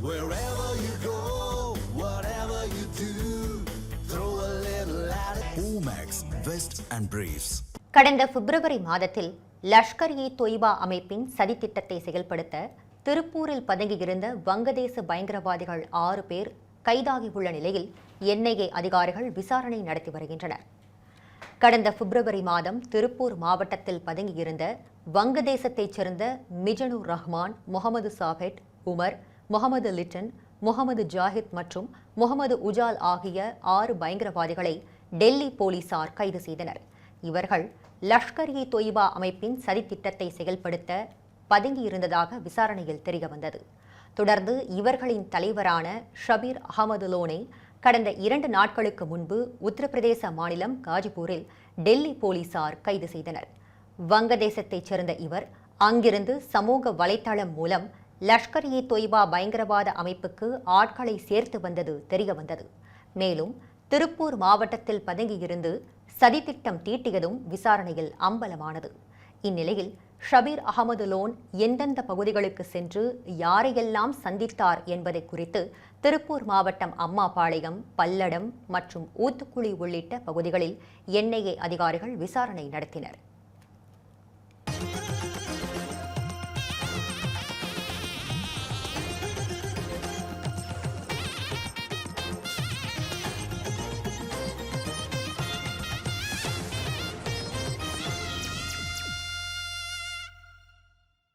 Wherever you go, whatever you do, throw a little at it. Omax, Vest and Briefs. கடந்த பிப்ரவரி மாதத்தில் லஷ்கர்-இ-தொய்பா அமைப்பின் சதித்திட்டத்தை செயல்படுத்த திருப்பூரில் பதுங்கியிருந்த வங்கதேச பயங்கரவாதிகள் 6 பேர் கைதாகியுள்ள நிலையில் NIA அதிகாரிகள் விசாரணை நடத்தி வருகின்றனர். கடந்த பிப்ரவரி மாதம் திருப்பூர் மாவட்டத்தில் பதுங்கியிருந்த வங்கதேசத்தைச் சேர்ந்த மிஜனுர் ரஹ்மான், முகமது சாஹிட், உமர், முகமது லிட்டன், முகமது ஜாஹித் மற்றும் முகமது உஜால் ஆகிய 6 பயங்கரவாதிகளை டெல்லி போலீசார் கைது செய்தனர். இவர்கள் லஷ்கர்-இ-தொய்பா அமைப்பின் சதித்திட்டத்தை செயல்படுத்த பதுங்கியிருந்ததாக விசாரணையில் தெரியவந்தது. தொடர்ந்து இவர்களின் தலைவரான ஷபீர் அகமது லோனை கடந்த 2 நாட்களுக்கு முன்பு உத்தரப்பிரதேச மாநிலம் காஜிபூரில் டெல்லி போலீசார் கைது செய்தனர். வங்கதேசத்தைச் சேர்ந்த இவர் அங்கிருந்து சமூக வலைத்தளம் மூலம் லஷ்கர்-இ-தொய்பா பயங்கரவாத அமைப்புக்கு ஆட்களை சேர்த்து வந்தது தெரியவந்தது. மேலும் திருப்பூர் மாவட்டத்தில் பதுங்கியிருந்து சதித்திட்டம் தீட்டியதும் விசாரணையில் அம்பலமானது. இந்நிலையில் ஷபீர் அகமது லோன் எந்தெந்த பகுதிகளுக்கு சென்று யாரையெல்லாம் சந்தித்தார் என்பதை குறித்து திருப்பூர் மாவட்டம் அம்மாபாளையம், பல்லடம் மற்றும் ஊத்துக்குளி உள்ளிட்ட பகுதிகளில் NIA அதிகாரிகள் விசாரணை நடத்தினர்.